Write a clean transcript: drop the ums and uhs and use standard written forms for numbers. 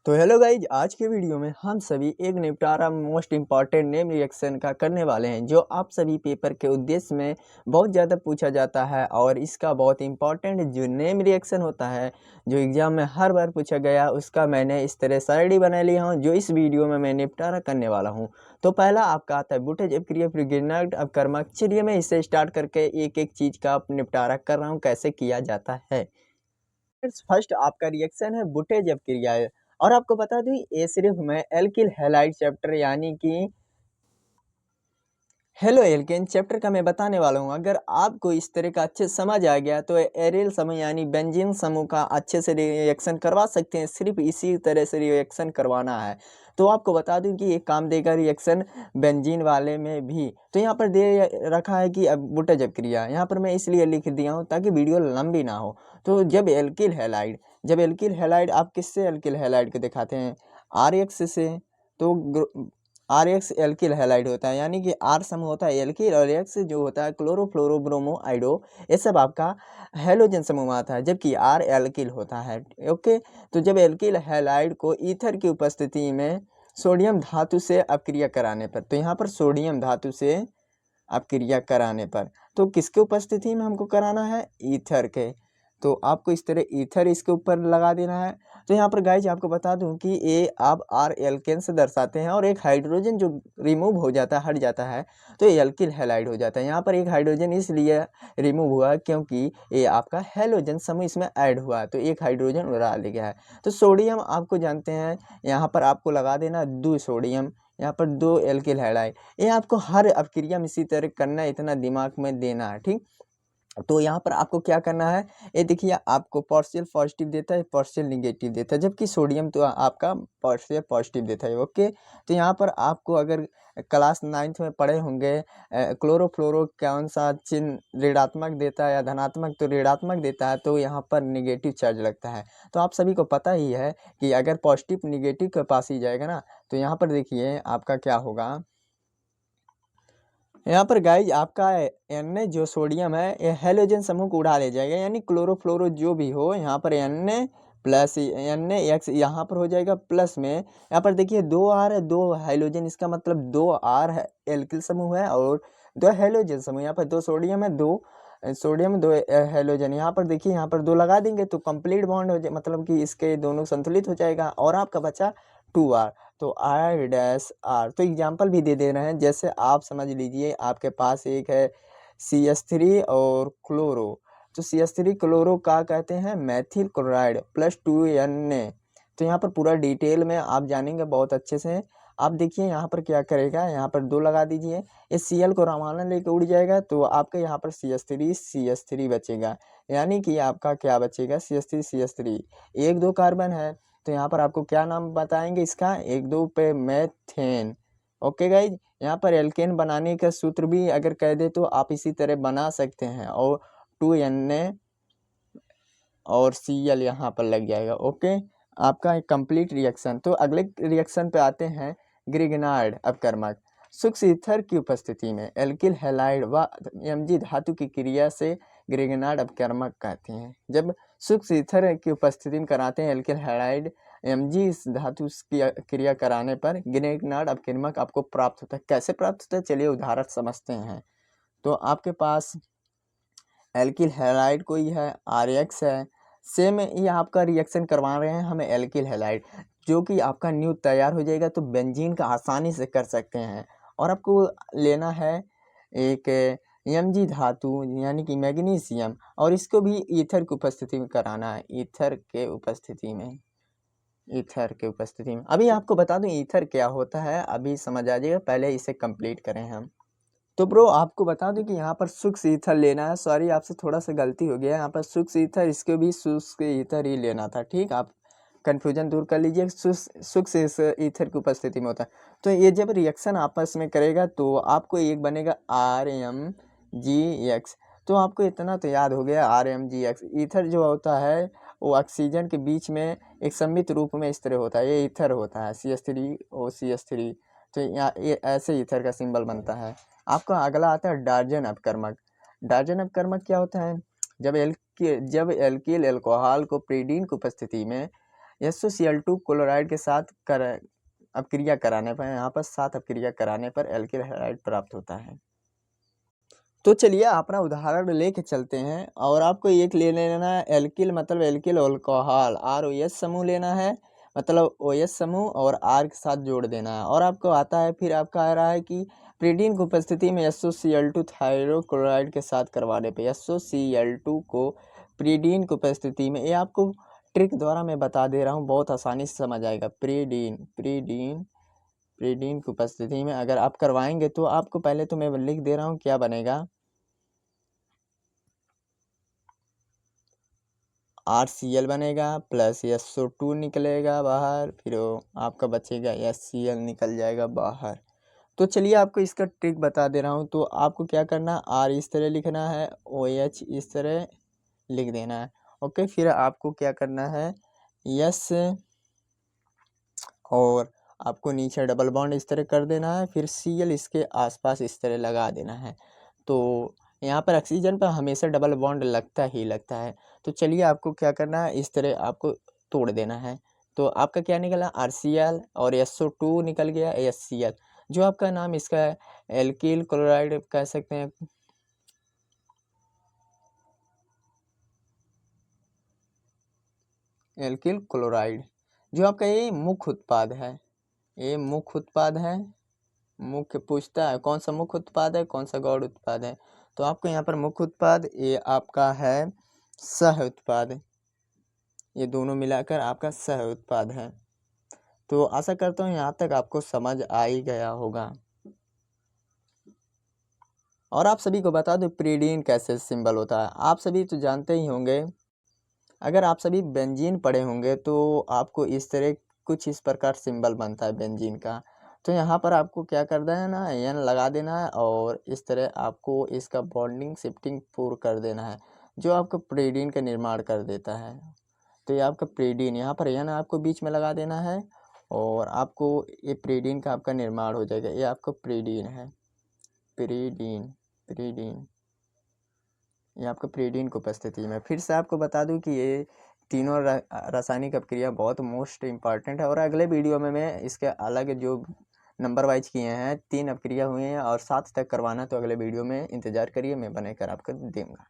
तो hello guys, आज के वीडियो में हम सभी एक निपटारा मोस्ट इम्पॉर्टेंट नेम रिएक्शन का करने वाले हैं, जो आप सभी पेपर के उद्देश्य में बहुत ज़्यादा पूछा जाता है। और इसका बहुत इम्पॉर्टेंट जो नेम रिएक्शन होता है, जो एग्जाम में हर बार पूछा गया, उसका मैंने इस तरह साइड बना लिया हूँ, जो इस वीडियो में मैं निपटारा करने वाला हूँ। तो पहला आपका आता है बुटेज अपक्रिया फिर गिरनार्ड अपकर्मक। चलिए मैं इसे स्टार्ट करके एक एक चीज़ का निपटारा कर रहा हूँ, कैसे किया जाता है। फर्स्ट आपका रिएक्शन है बुटेज अपक्रिया। और आपको बता दूं, ये सिर्फ मैं एल्किल हैलाइड चैप्टर यानी कि हेलो एल्केन चैप्टर का मैं बताने वाला हूँ। अगर आपको इस तरह का अच्छे समझ आ गया तो एरियल समूह यानी बेंजीन समूह का अच्छे से रिएक्शन करवा सकते हैं। सिर्फ इसी तरह से रिएक्शन करवाना है। तो आपको बता दूं कि ये काम देगा रिएक्शन बेंजीन वाले में भी। तो यहाँ पर दे रखा है कि अब बुटेज अपक्रिया, यहाँ पर मैं इसलिए लिख दिया हूँ ताकि वीडियो लंबी ना हो। तो जब एल्किल हैलाइड आप किससे एल्किल हैलाइड को दिखाते हैं? RX से। तो RX एल्किल हैलाइड होता है, यानी कि R समूह होता है एल्किल और X जो होता है क्लोरोफ्लोरोब्रोमोआइडो, ये सब आपका हैलोजन समूह में आता है, जबकि R एल्किल होता है। ओके, तो जब एल्किल हैलाइड को ईथर की उपस्थिति में सोडियम धातु से अपक्रिया कराने पर, तो यहाँ पर सोडियम धातु से अपक्रिया कराने पर, तो किसके उपस्थिति में हमको कराना है? ईथर के। तो आपको इस तरह ईथर इसके ऊपर लगा देना है। तो यहाँ पर गाइज आपको बता दूं कि ये आप R एल्केन से दर्शाते हैं और एक हाइड्रोजन जो रिमूव हो जाता है, हट जाता है, तो ये एल्किल हैलाइड हो जाता है। यहाँ पर एक हाइड्रोजन इसलिए रिमूव हुआ क्योंकि ये आपका हैलोजन समूह इसमें ऐड हुआ है, तो एक हाइड्रोजन उड़ा ले गया है। तो सोडियम आपको जानते हैं, यहाँ पर आपको लगा देना 2 सोडियम, यहाँ पर 2 एल्किल हैलाइड। ये आपको हर अपक्रिया में इसी तरह करना है, इतना दिमाग में देना है, ठीक। तो यहाँ पर आपको क्या करना है, ये देखिए आपको पार्शियल पॉजिटिव देता है, पार्शियल निगेटिव देता है, जबकि सोडियम तो आपका पार्शियल पॉजिटिव देता है। ओके, तो यहाँ पर आपको अगर क्लास 9th में पढ़े होंगे क्लोरोफ्लोरो कौन सा चिन्ह ऋणात्मक देता है या धनात्मक, तो ऋणात्मक देता है, तो यहाँ पर निगेटिव चार्ज लगता है। तो आप सभी को पता ही है कि अगर पॉजिटिव निगेटिव के पास ही जाएगा ना, तो यहाँ पर देखिए आपका क्या होगा। यहाँ पर गाइज आपका Na जो सोडियम है, ये हैलोजन समूह को उड़ा ले जाएगा, यानी क्लोरोफ्लोरो जो भी हो, यहाँ पर Na प्लस NaX यहाँ पर हो जाएगा प्लस में। यहाँ पर देखिए 2 R है, 2 हाइलोजन, इसका मतलब 2 R है एल्किल समूह है और 2 हैलोजन समूह। यहाँ पर 2 सोडियम है, 2 सोडियम, 2 हैलोजन। यहाँ पर देखिए, यहाँ पर 2 लगा देंगे तो कंप्लीट बॉन्ड हो जाए, मतलब कि इसके दोनों संतुलित हो जाएगा और आपका बचा 2R। तो I-R, तो एग्जाम्पल भी दे दे रहे हैं, जैसे आप समझ लीजिए आपके पास एक है CH3 और क्लोरो, तो CH3 क्लोरो का कहते हैं मैथिल क्लोराइड प्लस 2Na। तो यहाँ पर पूरा डिटेल में आप जानेंगे बहुत अच्छे से। आप देखिए यहाँ पर क्या करेगा, यहाँ पर 2 लगा दीजिए, इस Cl को रवाना लेकर उड़ जाएगा, तो आपका यहाँ पर CH3 बचेगा, यानी कि आपका क्या बचेगा? CH3 1 2 कार्बन है, तो यहाँ पर आपको क्या नाम बताएंगे इसका? 1 2 पे मेथेन। ओके गाइज, यहाँ पर एल्केन बनाने का सूत्र भी अगर कह दे तो आप इसी तरह बना सकते हैं, और 2Na और Cl यहाँ पर लग जाएगा। ओके, आपका एक कंप्लीट रिएक्शन। तो अगले रिएक्शन पे आते हैं, ग्रिग्नार्ड अपकर्मक। सूक्ष्म ईथर की उपस्थिति में एल्किल हैलाइड व Mg धातु की क्रिया से ग्रिग्नार्ड अपकर्मक कहते हैं। जब सूक्ष्म ईथर की उपस्थिति में कराते हैं एल्किल हैलाइड Mg इस धातु की क्रिया कराने पर ग्रिग्नार्ड अपकर्मक आपको प्राप्त होता है। कैसे प्राप्त होता है, चलिए उदाहरण समझते हैं। तो आपके पास एल्किल हैलाइड कोई है, RX है, सेम ये आपका रिएक्शन करवा रहे हैं हमें एल्किल हैलाइड, जो कि आपका न्यू तैयार हो जाएगा, तो बेंजीन का आसानी से कर सकते हैं। और आपको लेना है एक Mg धातु यानी कि मैग्नीशियम, और इसको भी ईथर की उपस्थिति में कराना है, ईथर के उपस्थिति में। अभी आपको बता दूं ईथर क्या होता है, अभी समझ आ जाएगा, पहले इसे कंप्लीट करें हम। तो ब्रो आपको बता दूं कि यहाँ पर सूक्ष्म ईथर लेना है, सॉरी आपसे थोड़ा सा गलती हो गया, यहाँ पर सूक्ष्म ईथर, इसको भी सूक्ष्म ईथर ही लेना था, ठीक। आप कन्फ्यूजन दूर कर लीजिए, सूक्ष्म ईथर की उपस्थिति में होता है। तो ये जब रिएक्शन आपस में करेगा तो आपको एक बनेगा RMgX। तो आपको इतना तो याद हो गया, RMgX। ईथर जो होता है वो ऑक्सीजन के बीच में एक सम्मिलित रूप में इस तरह होता है, ये ईथर होता है CH3OCH3। तो यहाँ ये ऐसे ईथर का सिंबल बनता है। आपका अगला आता है डार्जन अपकर्मक। डार्जन अपकर्मक क्या होता है, जब एल्किल अल्कोहल को प्रीडीन की उपस्थिति में SOCl2 क्लोराइड के साथ अपक्रिया कराने पर, यहाँ पर 7 अपक्रिया कराने पर एल्किल हैलाइड प्राप्त होता है। तो चलिए अपना उदाहरण लेके चलते हैं और आपको एक ले लेना है एल्किल, मतलब एल्किल अल्कोहल, ROS समूह लेना है, मतलब OS समूह और R के साथ जोड़ देना है। और आपको आता है, फिर आपका आ रहा है कि प्रीडीन की उपस्थिति में SOCl2 थायरोक्लोराइड के साथ करवाने पे, SOCl2 को प्रीडीन की उपस्थिति में, ये आपको ट्रिक द्वारा मैं बता दे रहा हूँ, बहुत आसानी से समझ आएगा। प्रीडीन की उपस्थिति में अगर आप करवाएंगे तो आपको पहले तो मैं लिख दे रहा हूँ क्या बनेगा, RCl बनेगा प्लस SO2 निकलेगा बाहर, फिर आपका बचेगा HCl निकल जाएगा बाहर। तो चलिए आपको इसका ट्रिक बता दे रहा हूँ। तो आपको क्या करना, R इस तरह लिखना है, OH इस तरह लिख देना है। ओके, फिर आपको क्या करना है, S और आपको नीचे डबल बॉन्ड इस तरह कर देना है, फिर Cl इसके आसपास इस तरह लगा देना है। तो यहाँ पर ऑक्सीजन पर हमेशा डबल बॉन्ड लगता ही लगता है। तो चलिए आपको क्या करना है, इस तरह आपको तोड़ देना है। तो आपका क्या निकला, RCl और SO2 निकल गया HCl, जो आपका नाम इसका एल्किल क्लोराइड कह सकते हैं। एल्किल क्लोराइड जो आपका ये मुख्य उत्पाद है, ये मुख्य उत्पाद है। मुख्य पूछता है कौन सा मुख्य उत्पाद है, कौन सा गौड़ उत्पाद है। तो आपको यहाँ पर मुख्य उत्पाद ये आपका है सह उत्पाद, ये दोनों मिलाकर आपका सह उत्पाद है। तो आशा करता हूँ यहाँ तक आपको समझ आ ही गया होगा। और आप सभी को बता दो प्रीडीन कैसे सिंबल होता है, आप सभी तो जानते ही होंगे। अगर आप सभी बेंजीन पढ़े होंगे तो आपको इस तरह कुछ इस प्रकार सिंबल बनता है बेंजीन का। तो यहाँ पर आपको क्या करना है ना, एन लगा देना है और इस तरह आपको इसका बॉन्डिंग शिफ्टिंग पूर्ण कर देना है, जो आपको प्रीडीन का निर्माण कर देता है। तो ये आपका प्रीडीन, यहाँ पर एन आपको बीच में लगा देना है और आपको ये प्रीडीन का आपका निर्माण हो जाएगा। ये आपका प्रीडीन है, प्रीडीन ये आपका प्रीडीन की उपस्थिति में। फिर से आपको बता दूं कि ये तीनों रासायनिक अपक्रिया बहुत मोस्ट इम्पॉर्टेंट है और अगले वीडियो में मैं इसके अलग जो नंबर वाइज किए हैं 3 अपक्रिया हुए हैं और 7 तक करवाना, तो अगले वीडियो में इंतज़ार करिए, मैं बनाकर आपको दूंगा।